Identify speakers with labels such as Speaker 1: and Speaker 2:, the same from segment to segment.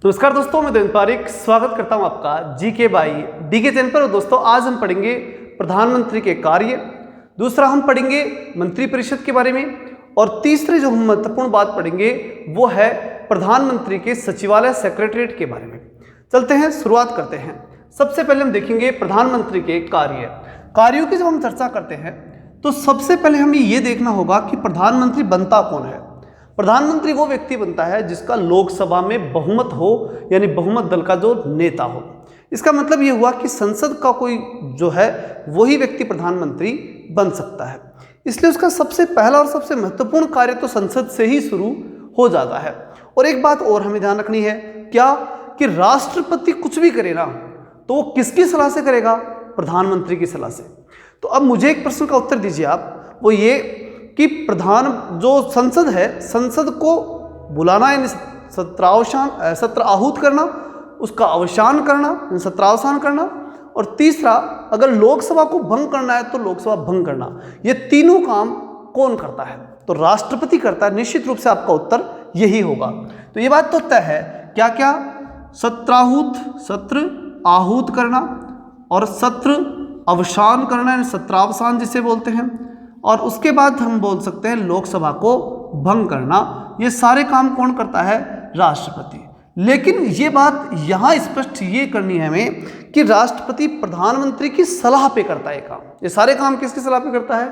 Speaker 1: नमस्कार दोस्तों, मैं देवेंद्र पारिक स्वागत करता हूं आपका जीके बाई डीके चैनल पर। दोस्तों, आज हम पढ़ेंगे प्रधानमंत्री के कार्य, दूसरा हम पढ़ेंगे मंत्रिपरिषद के बारे में, और तीसरी जो हम महत्वपूर्ण बात पढ़ेंगे वो है प्रधानमंत्री के सचिवालय सेक्रेटरीट के बारे में। चलते हैं, शुरुआत करते हैं। सबसे पहले हम देखेंगे प्रधानमंत्री के कार्यों की जब हम चर्चा करते हैं तो सबसे पहले हमें यह देखना होगा कि प्रधानमंत्री बनता कौन है। प्रधानमंत्री वो व्यक्ति बनता है जिसका लोकसभा में बहुमत हो, यानी बहुमत दल का जो नेता हो। इसका मतलब ये हुआ कि संसद का कोई जो है वही व्यक्ति प्रधानमंत्री बन सकता है। इसलिए उसका सबसे पहला और सबसे महत्वपूर्ण कार्य तो संसद से ही शुरू हो जाता है। और एक बात और हमें ध्यान रखनी है, क्या कि राष्ट्रपति कुछ भी करे ना तो वो किसकी सलाह से करेगा? प्रधानमंत्री की सलाह से। तो अब मुझे एक प्रश्न का उत्तर दीजिए आप, वो ये कि जो संसद है, संसद को बुलाना यानी सत्र आहूत करना, उसका अवसान करना, सत्रावसान करना, और तीसरा अगर लोकसभा को भंग करना है तो लोकसभा भंग करना, ये तीनों काम कौन करता है? तो राष्ट्रपति करता है। निश्चित रूप से आपका उत्तर यही होगा। तो ये बात तो तय है, क्या क्या? सत्र आहूत करना और सत्र अवसान करना, यानी सत्रावसान जिसे बोलते हैं, और उसके बाद हम बोल सकते हैं लोकसभा को भंग करना। ये सारे काम कौन करता है? राष्ट्रपति। लेकिन ये बात यहाँ स्पष्ट ये करनी है हमें कि राष्ट्रपति प्रधानमंत्री की सलाह पे करता है काम। ये सारे काम किसकी सलाह पे करता है?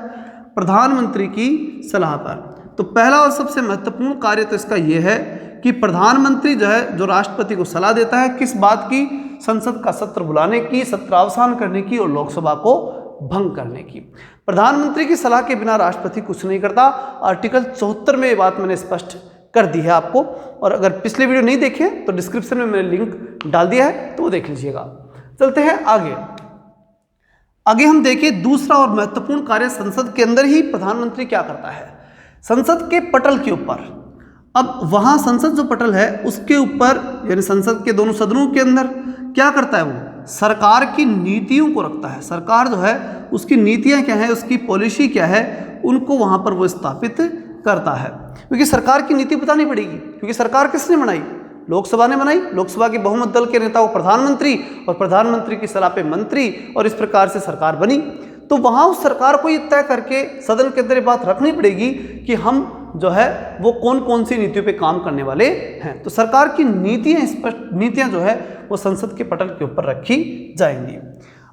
Speaker 1: प्रधानमंत्री की सलाह पर। तो पहला और सबसे महत्वपूर्ण कार्य तो इसका ये है कि प्रधानमंत्री जो है, जो राष्ट्रपति को सलाह देता है, किस बात की? संसद का सत्र बुलाने की, सत्रावसान करने की और लोकसभा को भंग करने की। प्रधानमंत्री की सलाह के बिना राष्ट्रपति कुछ नहीं करता। आर्टिकल 74 में ये बात मैंने स्पष्ट कर दी है आपको, और अगर पिछले वीडियो नहीं देखे तो डिस्क्रिप्शन में मैंने लिंक डाल दिया है, तो वो देख लीजिएगा। चलते हैं आगे हम देखें दूसरा और महत्वपूर्ण कार्य संसद के अंदर ही प्रधानमंत्री क्या करता है। संसद के पटल के ऊपर, अब वहां संसद जो पटल है उसके ऊपर, यानी संसद के दोनों सदनों के अंदर क्या करता है? वो सरकार की नीतियों को रखता है। सरकार जो है उसकी नीतियां क्या है, उसकी पॉलिसी क्या है, उनको वहां पर वो स्थापित करता है। क्योंकि सरकार की नीति बतानी पड़ेगी, क्योंकि सरकार किसने बनाई? लोकसभा ने बनाई। लोकसभा के बहुमत दल के नेता को प्रधानमंत्री, और प्रधानमंत्री की सलाह पे मंत्री, और इस प्रकार से सरकार बनी। तो वहां उस सरकार को ये तय करके सदन के अंदर ये बात रखनी पड़ेगी कि हम जो है वो कौन कौन सी नीतियों पे काम करने वाले हैं। तो सरकार की नीतियां जो है वो संसद के पटल के ऊपर रखी जाएंगी।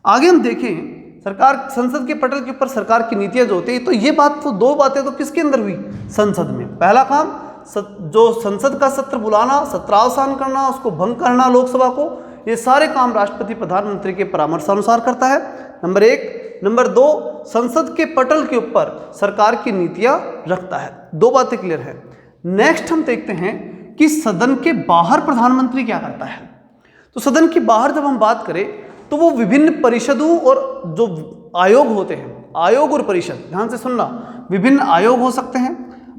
Speaker 1: आगे हम देखें, संसद के पटल के ऊपर सरकार की नीतियां जो होती है, तो ये बात तो दो बातें तो किसके अंदर हुई? संसद में। पहला काम जो संसद का सत्र बुलाना, सत्रावसान करना, उसको भंग करना लोकसभा को, ये सारे काम राष्ट्रपति प्रधानमंत्री के परामर्शानुसार करता है, नंबर 1। नंबर 2, संसद के पटल के ऊपर सरकार की नीतियां रखता है। दो बातें क्लियर है। नेक्स्ट हम देखते हैं कि सदन के बाहर प्रधानमंत्री क्या करता है। तो सदन के बाहर जब हम बात करें तो वो विभिन्न परिषदों और जो आयोग होते हैं, आयोग और परिषद, ध्यान से सुनना, विभिन्न आयोग हो सकते हैं।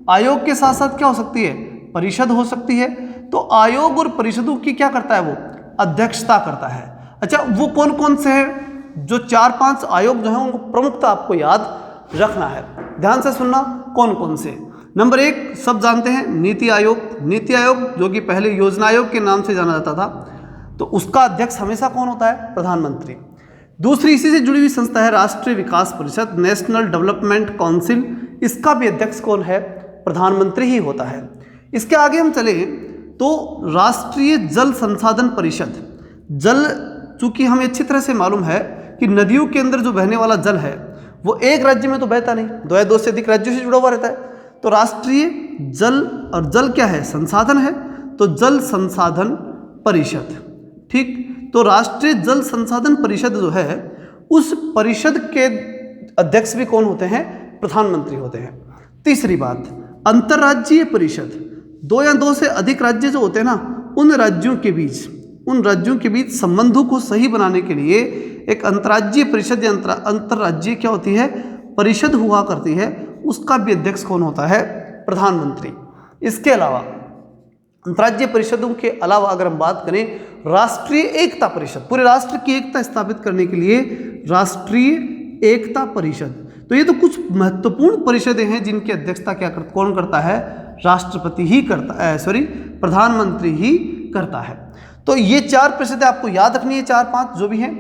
Speaker 1: आयोग के साथ साथ क्या हो सकती है? परिषद हो सकती है। तो आयोग और परिषदों की क्या करता है? वो अध्यक्षता करता है। अच्छा, वो कौन कौन से हैं? जो 4-5 आयोग जो हैं उनको प्रमुखता आपको याद रखना है। ध्यान से सुनना, कौन कौन से। नंबर 1 सब जानते हैं, नीति आयोग। नीति आयोग जो कि पहले योजना आयोग के नाम से जाना जाता था, तो उसका अध्यक्ष हमेशा कौन होता है? प्रधानमंत्री। दूसरी इसी से जुड़ी हुई संस्था है राष्ट्रीय विकास परिषद, नेशनल डेवलपमेंट काउंसिल। इसका भी अध्यक्ष कौन है? प्रधानमंत्री ही होता है। इसके आगे हम चले तो राष्ट्रीय जल संसाधन परिषद। जल, चूंकि हमें अच्छी तरह से मालूम है कि नदियों के अंदर जो बहने वाला जल है वो एक राज्य में तो बहता नहीं, दो से अधिक राज्यों से जुड़ा हुआ रहता है। तो राष्ट्रीय जल, और जल क्या है? संसाधन है, तो जल संसाधन परिषद। ठीक, तो राष्ट्रीय जल संसाधन परिषद जो है, उस परिषद के अध्यक्ष भी कौन होते हैं? प्रधानमंत्री होते हैं। तीसरी बात, अंतर्राज्यीय परिषद। 2 या 2 से अधिक राज्य जो होते हैं ना, उन राज्यों के बीच संबंधों को सही बनाने के लिए एक अंतर्राज्यीय परिषद या अंतर्राज्यीय क्या होती है? परिषद हुआ करती है। उसका भी अध्यक्ष कौन होता है? प्रधानमंत्री। इसके अलावा अंतर्राज्यीय परिषदों के अलावा अगर हम बात करें, राष्ट्रीय एकता परिषद, पूरे राष्ट्र की एकता स्थापित करने के लिए राष्ट्रीय एकता परिषद। तो ये तो कुछ महत्वपूर्ण परिषदें हैं जिनकी अध्यक्षता कौन करता है? राष्ट्रपति ही करता है, प्रधानमंत्री ही करता है। तो ये 4 परिषदें आपको याद रखनी है, 4-5 जो भी हैं,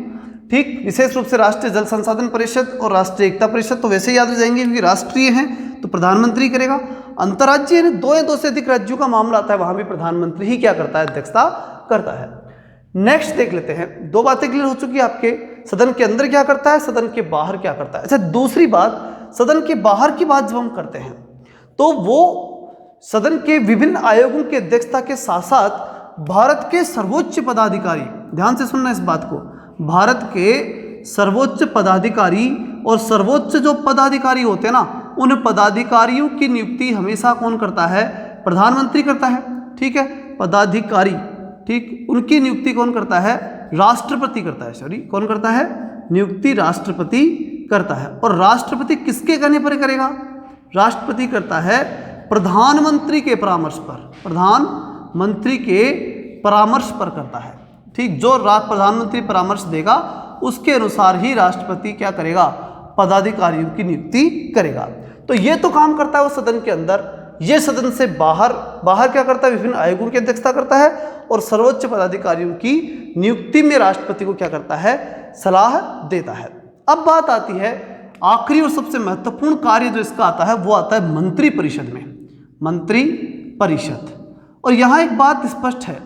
Speaker 1: ठीक। विशेष रूप से राष्ट्रीय जल संसाधन परिषद और राष्ट्रीय एकता परिषद तो वैसे ही याद रह जाएंगे क्योंकि राष्ट्रीय हैं तो प्रधानमंत्री करेगा। अंतर्राज्यीय है, 2 या 2 से अधिक राज्यों का मामला आता है, वहां भी प्रधानमंत्री ही क्या करता है, अध्यक्षता करता है। नेक्स्ट देख लेते हैं, 2 बातें क्लियर हो चुकी है आपके, सदन के अंदर क्या करता है, सदन के बाहर क्या करता है। अच्छा, दूसरी बात, सदन के बाहर की बात जब हम करते हैं तो वो सदन के विभिन्न आयोगों की अध्यक्षता के साथ साथ भारत के सर्वोच्च पदाधिकारी, ध्यान से सुनना इस बात को, भारत के सर्वोच्च पदाधिकारी और सर्वोच्च जो पदाधिकारी होते हैं ना, उन पदाधिकारियों की नियुक्ति हमेशा कौन करता है, प्रधानमंत्री करता है, ठीक है। पदाधिकारी, ठीक, उनकी नियुक्ति कौन करता है, राष्ट्रपति करता है, सॉरी कौन करता है, नियुक्ति राष्ट्रपति करता है। और राष्ट्रपति किसके कहने पर करेगा, राष्ट्रपति करता है प्रधानमंत्री के परामर्श पर, प्रधानमंत्री के परामर्श पर करता है, ठीक। जो प्रधानमंत्री परामर्श देगा उसके अनुसार ही राष्ट्रपति क्या करेगा, पदाधिकारियों की नियुक्ति करेगा। तो ये तो काम करता है वो सदन के अंदर, ये सदन से बाहर क्या करता है, विभिन्न आयोगों की अध्यक्षता करता है और सर्वोच्च पदाधिकारियों की नियुक्ति में राष्ट्रपति को क्या करता है, सलाह देता है। अब बात आती है आखिरी और सबसे महत्वपूर्ण कार्य जो इसका आता है वो आता है मंत्री परिषद में, मंत्री परिषद। और यहाँ एक बात स्पष्ट है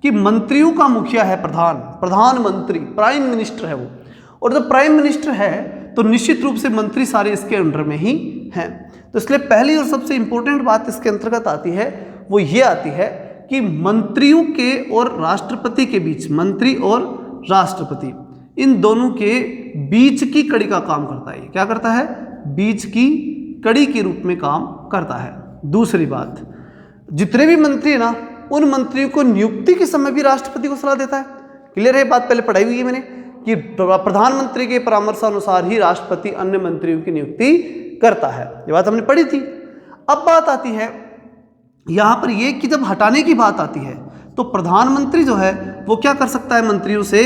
Speaker 1: कि मंत्रियों का मुखिया है प्रधानमंत्री, प्राइम मिनिस्टर है वो, और जब प्राइम मिनिस्टर है तो निश्चित रूप से मंत्री सारे इसके अंडर में ही हैं। तो इसलिए पहली और सबसे इंपॉर्टेंट बात इसके अंतर्गत आती है वो ये आती है कि मंत्रियों के और राष्ट्रपति के बीच, मंत्री और राष्ट्रपति इन दोनों के बीच की कड़ी का काम करता है। क्या करता है, बीच की कड़ी के रूप में काम करता है। दूसरी बात, जितने भी मंत्री है ना, उन मंत्रियों को नियुक्ति के समय भी राष्ट्रपति को सलाह देता है। क्लियर है, बात पहले पढ़ाई हुई है मैंने कि प्रधानमंत्री के परामर्शानुसार ही राष्ट्रपति अन्य मंत्रियों की नियुक्ति करता है, ये बात हमने पढ़ी थी। अब बात आती है यहां पर ये कि जब हटाने की बात आती है तो प्रधानमंत्री जो है वो क्या कर सकता है, मंत्रियों से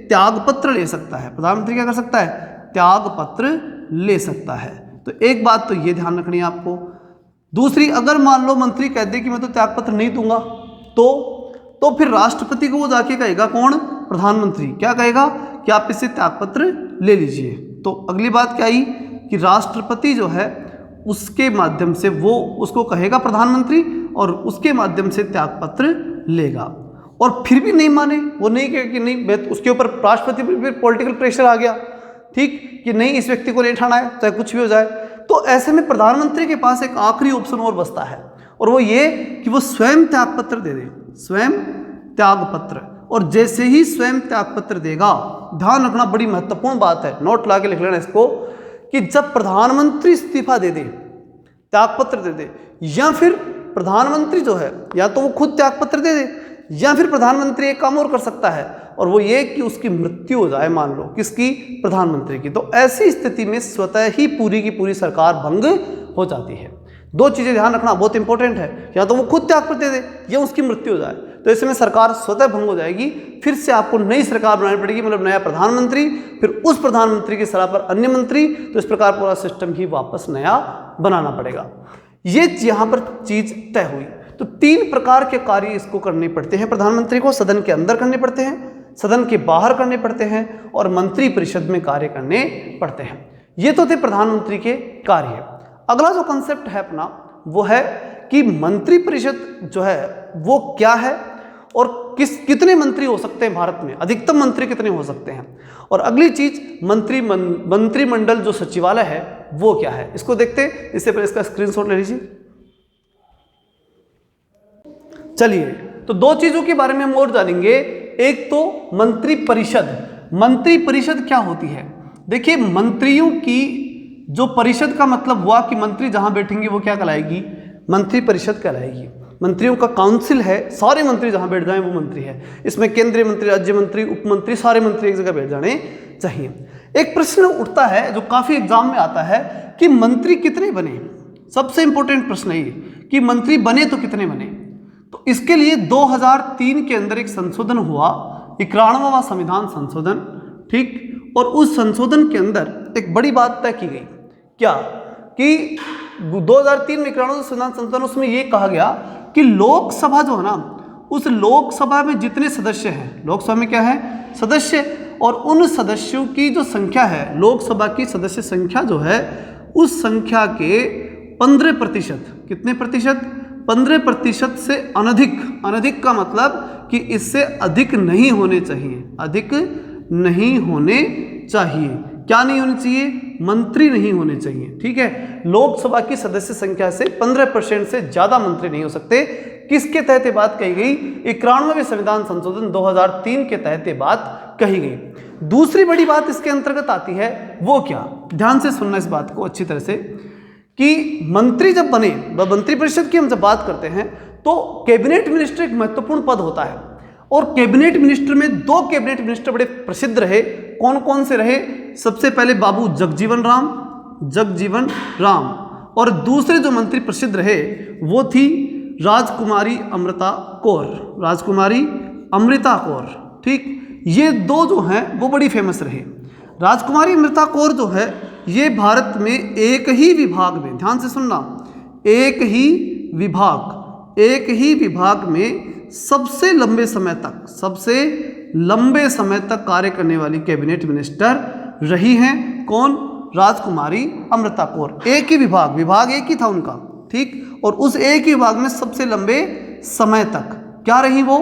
Speaker 1: त्यागपत्र ले सकता है। प्रधानमंत्री क्या कर सकता है, त्यागपत्र ले सकता है। तो एक बात तो ये ध्यान रखनी है आपको। दूसरी, अगर मान लो मंत्री कह दे कि मैं तो त्यागपत्र नहीं दूंगा, तो फिर राष्ट्रपति को वो जाके कहेगा, कौन, प्रधानमंत्री, क्या कहेगा कि आप इससे त्यागपत्र ले लीजिए। तो अगली बात क्या आई कि राष्ट्रपति जो है उसके माध्यम से वो उसको कहेगा प्रधानमंत्री और उसके माध्यम से त्यागपत्र लेगा। और फिर भी नहीं माने, वो नहीं कहे कि नहीं, उसके ऊपर राष्ट्रपति पर फिर पॉलिटिकल प्रेशर आ गया, ठीक, कि नहीं इस व्यक्ति को नहीं उठाना है चाहे कुछ भी हो जाए, तो ऐसे में प्रधानमंत्री के पास एक आखिरी ऑप्शन और बचता है और वो ये कि वो स्वयं त्यागपत्र दे दे, स्वयं त्यागपत्र। और जैसे ही स्वयं त्यागपत्र देगा, ध्यान रखना बड़ी महत्वपूर्ण बात है, नोट ला के लिख लेना इसको, कि जब प्रधानमंत्री इस्तीफा दे दे, त्यागपत्र दे दे, या फिर प्रधानमंत्री जो है या तो वो खुद त्यागपत्र दे दे या फिर प्रधानमंत्री एक काम और कर सकता है और वो ये कि उसकी मृत्यु हो जाए, मान लो किसकी, प्रधानमंत्री की। तो ऐसी स्थिति में स्वतः ही पूरी की पूरी सरकार भंग हो जाती है। 2 चीजें ध्यान रखना बहुत इंपॉर्टेंट है, या तो वो खुद त्यागपत्र दे दे या उसकी मृत्यु हो जाए। तो ऐसे में सरकार स्वतः भंग हो जाएगी, फिर से आपको नई सरकार बनानी पड़ेगी, मतलब नया प्रधानमंत्री, फिर उस प्रधानमंत्री की सलाह पर अन्य मंत्री। तो इस प्रकार पूरा सिस्टम ही वापस नया बनाना पड़ेगा। ये यहाँ पर चीज तय हुई। तो 3 प्रकार के कार्य इसको करने पड़ते हैं प्रधानमंत्री को, सदन के अंदर करने पड़ते हैं, सदन के बाहर करने पड़ते हैं और मंत्री परिषद में कार्य करने पड़ते हैं। ये तो थे प्रधानमंत्री के कार्य। अगला जो कंसेप्ट है अपना वो है कि मंत्री परिषद जो है वो क्या है और कितने मंत्री हो सकते हैं भारत में, अधिकतम मंत्री कितने हो सकते हैं। और अगली चीज मंत्रिमंडल जो सचिवालय है वो क्या है, इसको देखते हैं। इससे पहले इसका स्क्रीनशॉट ले लीजिए। चलिए, तो 2 चीजों के बारे में हम और जानेंगे। एक तो मंत्री परिषद। मंत्री परिषद क्या होती है? देखिए, मंत्रियों की जो परिषद का मतलब हुआ कि मंत्री जहां बैठेंगे वो क्या कहलाएगी, मंत्री परिषद कहलाएगी। मंत्रियों का काउंसिल है, सारे मंत्री जहां बैठ जाएं वो मंत्री है। इसमें केंद्रीय मंत्री, राज्य मंत्री, उप मंत्री, सारे मंत्री एक जगह बैठ जाने चाहिए। एक प्रश्न उठता है जो काफी एग्जाम में आता है कि मंत्री कितने बने। सबसे इंपॉर्टेंट प्रश्न है ये कि मंत्री बने तो कितने बने। तो इसके लिए 2003 के अंदर एक संशोधन हुआ, 91वां संविधान संशोधन, ठीक। और उस संशोधन के अंदर एक बड़ी बात तय की गई, क्या कि 2003 में 91वां संविधान संशोधन, उसमें यह कहा गया कि लोकसभा जो है ना उस लोकसभा में जितने सदस्य हैं, लोकसभा में क्या है, सदस्य, और उन सदस्यों की जो संख्या है, लोकसभा की सदस्य संख्या जो है, उस संख्या के 15%, कितने प्रतिशत, 15% से अनधिक, अनधिक का मतलब कि इससे अधिक नहीं होने चाहिए, अधिक नहीं होने चाहिए। क्या नहीं होनी चाहिए, मंत्री नहीं होने चाहिए। ठीक है, लोकसभा की सदस्य संख्या से 15% से ज्यादा मंत्री नहीं हो सकते। किसके तहत ये बात कही गई, 91वें संविधान संशोधन 2003 के तहत ये बात कही गई। दूसरी बड़ी बात इसके अंतर्गत आती है, वो क्या, ध्यान से सुनना इस बात को अच्छी तरह से, कि मंत्री जब बने, मंत्रिपरिषद की हम जब बात करते हैं तो कैबिनेट मिनिस्टर एक महत्वपूर्ण पद होता है, और कैबिनेट मिनिस्टर में 2 कैबिनेट मिनिस्टर बड़े प्रसिद्ध रहे। कौन कौन से रहे, सबसे पहले बाबू जगजीवन राम, और दूसरे जो मंत्री प्रसिद्ध रहे वो थी राजकुमारी अमृता कौर। ठीक, ये 2 जो हैं वो बड़ी फेमस रहे। राजकुमारी अमृता कौर जो है, ये भारत में एक ही विभाग में, ध्यान से सुनना, एक ही विभाग में सबसे लंबे समय तक कार्य करने वाली कैबिनेट मिनिस्टर रही हैं। कौन, राजकुमारी अमृता कौर। एक ही विभाग एक ही था उनका, ठीक, और उस एक ही विभाग में सबसे लंबे समय तक क्या रही, वो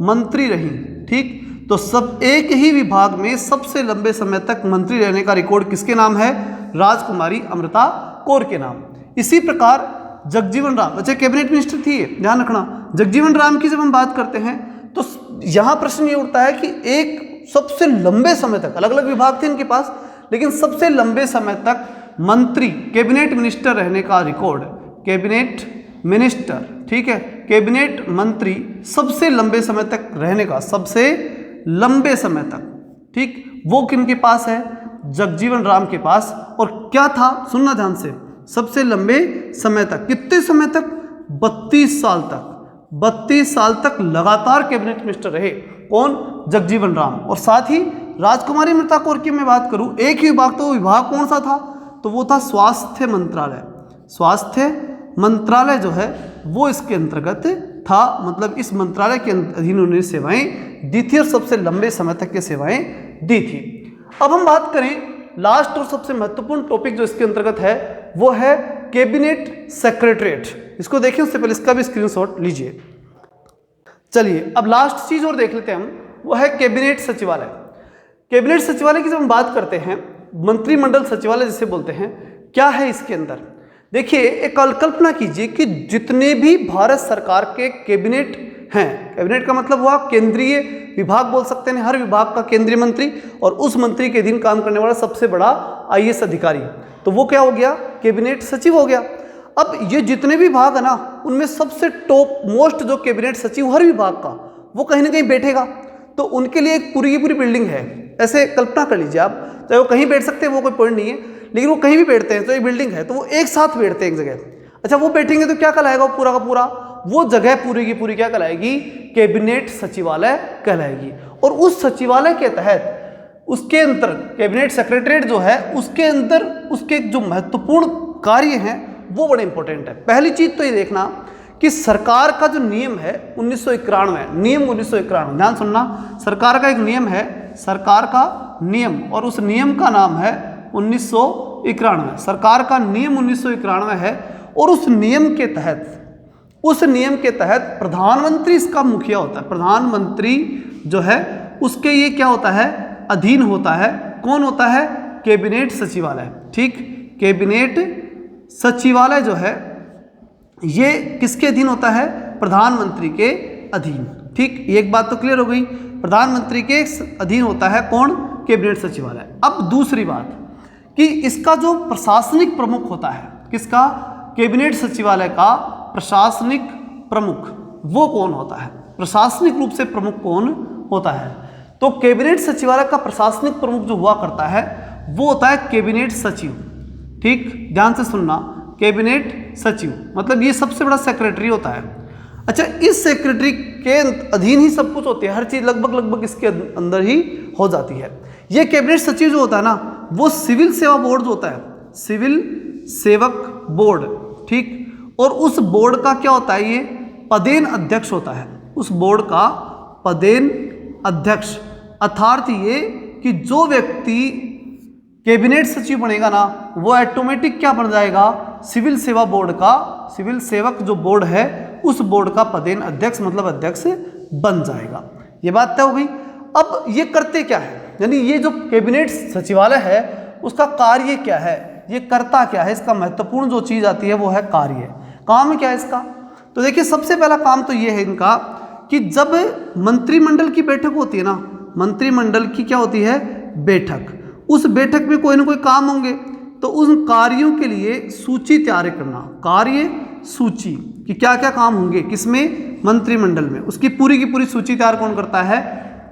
Speaker 1: मंत्री रही। ठीक, तो सब एक ही विभाग में सबसे लंबे समय तक मंत्री रहने का रिकॉर्ड किसके नाम है, राजकुमारी अमृता कौर के नाम। इसी प्रकार जगजीवन राम, अच्छा कैबिनेट मिनिस्टर थी, ध्यान रखना। जगजीवन राम की जब हम बात करते हैं तो यहां प्रश्न ये उठता है कि एक सबसे लंबे समय तक, अलग अलग विभाग थे इनके पास, लेकिन सबसे लंबे समय तक मंत्री, कैबिनेट मिनिस्टर रहने का रिकॉर्ड, कैबिनेट मिनिस्टर, ठीक है, कैबिनेट मंत्री सबसे लंबे समय तक रहने का, सबसे लंबे समय तक, ठीक, वो किनके पास है, जगजीवन राम के पास। और क्या था, सुनना ध्यान से, सबसे लंबे समय तक, कितने समय तक, 32 साल तक, 32 साल तक लगातार कैबिनेट मिनिस्टर रहे। कौन, जगजीवन राम। और साथ ही राजकुमारी अमृता कौर की मैं बात करूं, एक ही विभाग, तो विभाग कौन सा था, तो वो था स्वास्थ्य मंत्रालय। स्वास्थ्य मंत्रालय जो है वो इसके अंतर्गत था, मतलब इस मंत्रालय के अधीन उन्होंने सेवाएं दी थी और सबसे लंबे समय तक की सेवाएं दी थी। अब हम बात करें लास्ट और सबसे महत्वपूर्ण टॉपिक जो इसके अंतर्गत है, वो है कैबिनेट सेक्रेटरीट। इसको देखिए, उससे पहले इसका भी स्क्रीनशॉट लीजिए। चलिए अब लास्ट चीज और देख लेते हैं हम, वो है कैबिनेट सचिवालय। कैबिनेट सचिवालय की जब हम बात करते हैं, मंत्रिमंडल सचिवालय जिसे बोलते हैं, क्या है इसके अंदर, देखिए एक कल्पना कीजिए कि जितने भी भारत सरकार के कैबिनेट हैं, कैबिनेट का मतलब हुआ केंद्रीय विभाग बोल सकते हैं, हर विभाग का केंद्रीय मंत्री और उस मंत्री के अधीन काम करने वाला सबसे बड़ा आईएएस अधिकारी, तो वो क्या हो गया, कैबिनेट सचिव हो गया। अब ये जितने भी विभाग है ना, उनमें सबसे टॉप मोस्ट जो कैबिनेट सचिव हर विभाग का, वो कहीं ना कहीं बैठेगा, तो उनके लिए एक पूरी की पूरी बिल्डिंग है। ऐसे कल्पना कर लीजिए आप, चाहे वो कहीं बैठ सकते हैं, वो कोई पॉइंट नहीं है, लेकिन वो कहीं भी बैठते हैं तो एक बिल्डिंग है, तो वो एक साथ बैठते हैं एक जगह। अच्छा, वो बैठेंगे तो क्या कहलाएगा, वो पूरा का पूरा, वो जगह पूरी की पूरी क्या कहलाएगी, कैबिनेट सचिवालय कहलाएगी। और उस सचिवालय के तहत उसके अंदर कैबिनेट सेक्रेटरीट जो है, उसके अंदर उसके जो महत्वपूर्ण कार्य हैं वो बड़े इंपॉर्टेंट है। पहली चीज तो ये देखना कि सरकार का जो नियम है 1991, नियम 1991, ध्यान सुनना, सरकार का एक नियम है, सरकार का नियम, और उस नियम का नाम है 1991। सरकार का नियम 1991 है, और उस नियम के तहत प्रधानमंत्री इसका मुखिया होता है। प्रधानमंत्री जो है उसके ये क्या होता है, अधीन होता है। कौन होता है, कैबिनेट सचिवालय। ठीक, कैबिनेट सचिवालय जो है ये किसके अधीन होता है, प्रधानमंत्री के अधीन। ठीक, एक बात तो क्लियर हो गई, प्रधानमंत्री के अधीन होता है कौन, कैबिनेट सचिवालय। अब दूसरी बात कि इसका जो प्रशासनिक प्रमुख होता है, किसका, कैबिनेट सचिवालय का प्रशासनिक प्रमुख, वो कौन होता है, प्रशासनिक रूप से प्रमुख कौन होता है, तो कैबिनेट सचिवालय का प्रशासनिक प्रमुख जो हुआ करता है वो होता है कैबिनेट सचिव। ठीक, ध्यान से सुनना, कैबिनेट सचिव मतलब ये सबसे बड़ा सेक्रेटरी होता है। अच्छा, इस सेक्रेटरी के अधीन ही सब कुछ होती है, हर चीज लगभग इसके अंदर ही हो जाती है। ये कैबिनेट सचिव जो होता है ना, वो सिविल सेवा बोर्ड जो होता है, सिविल सेवक बोर्ड, ठीक, और उस बोर्ड का क्या होता है, ये पदेन अध्यक्ष होता है। उस बोर्ड का पदेन अध्यक्ष। अर्थात ये कि जो व्यक्ति कैबिनेट सचिव बनेगा ना, वो ऑटोमेटिक क्या बन जाएगा, सिविल सेवा बोर्ड का, सिविल सेवक जो बोर्ड है उस बोर्ड का पदेन अध्यक्ष मतलब अध्यक्ष बन जाएगा। ये बात तय हो गई। अब ये करते क्या है, यानी ये जो कैबिनेट सचिवालय है उसका कार्य क्या है, ये करता क्या है, इसका महत्वपूर्ण जो चीज़ आती है वो है कार्य। काम क्या है इसका, तो देखिए सबसे पहला काम तो ये है इनका कि जब मंत्रिमंडल की बैठक होती है ना, मंत्रिमंडल की क्या होती है, बैठक, उस बैठक में कोई ना कोई काम होंगे, तो उन कार्यों के लिए सूची तैयार करना, कार्य सूची कि क्या क्या काम होंगे, किसमें, मंत्रिमंडल में, उसकी पूरी की पूरी सूची तैयार कौन करता है,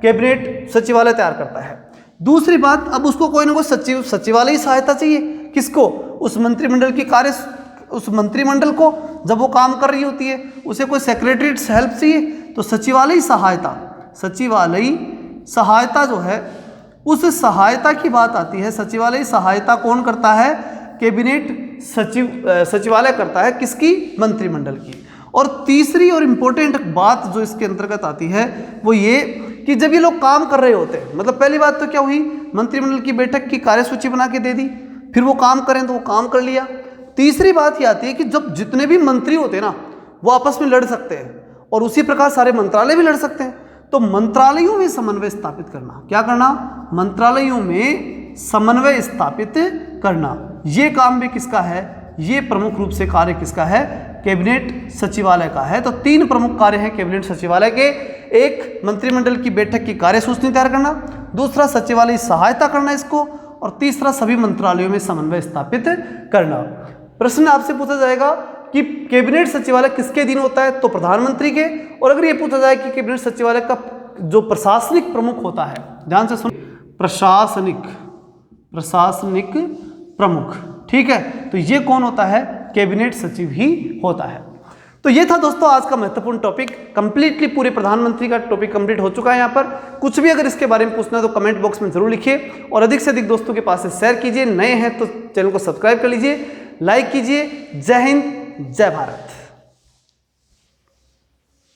Speaker 1: कैबिनेट सचिवालय तैयार करता है। दूसरी बात, अब उसको कोई ना कोई सचिवालय सहायता चाहिए, किसको, उस मंत्रिमंडल की कार्य, उस मंत्रिमंडल को जब वो काम कर रही होती है उसे कोई सेक्रेटरी हेल्प चाहिए, तो सचिवालय सहायता, सचिवालय सहायता जो है उस सहायता की बात आती है। सचिवालय सहायता कौन करता है, कैबिनेट सचिवालय करता है, किसकी, मंत्रिमंडल की। और तीसरी और इम्पोर्टेंट बात जो इसके अंतर्गत आती है वो ये कि जब ये लोग काम कर रहे होते हैं, मतलब पहली बात तो क्या हुई, मंत्रिमंडल की बैठक की कार्यसूची बना के दे दी, फिर वो काम करें तो वो काम कर लिया। तीसरी बात ये आती है कि जब जितने भी मंत्री होते हैं ना वो आपस में लड़ सकते हैं, और उसी प्रकार सारे मंत्रालय भी लड़ सकते हैं, तो मंत्रालयों में समन्वय स्थापित करना, क्या करना, मंत्रालयों में समन्वय स्थापित करना, ये काम भी किसका है, ये प्रमुख रूप से कार्य किसका है, कैबिनेट सचिवालय का है। तो तीन प्रमुख कार्य हैं कैबिनेट सचिवालय के, एक मंत्रिमंडल की बैठक की कार्यसूची तैयार करना, दूसरा सचिवालय सहायता करना इसको, और तीसरा सभी मंत्रालयों में समन्वय स्थापित करना। प्रश्न आपसे पूछा जाएगा कि कैबिनेट सचिवालय किसके अधीन होता है, तो प्रधानमंत्री के। और अगर ये पूछा जाए कि कैबिनेट सचिवालय का जो प्रशासनिक प्रमुख होता है, ध्यान से सुनिए, प्रशासनिक प्रमुख, ठीक है, तो ये कौन होता है, कैबिनेट सचिव ही होता है। तो ये था दोस्तों आज का महत्वपूर्ण टॉपिक, कंप्लीटली पूरे प्रधानमंत्री का टॉपिक कंप्लीट हो चुका है। यहाँ पर कुछ भी अगर इसके बारे में पूछना है तो कमेंट बॉक्स में जरूर लिखिए, और अधिक से अधिक दोस्तों के पास से शेयर कीजिए। नए हैं तो चैनल को सब्सक्राइब कर लीजिए, लाइक कीजिए। जय हिंद, जय भारत।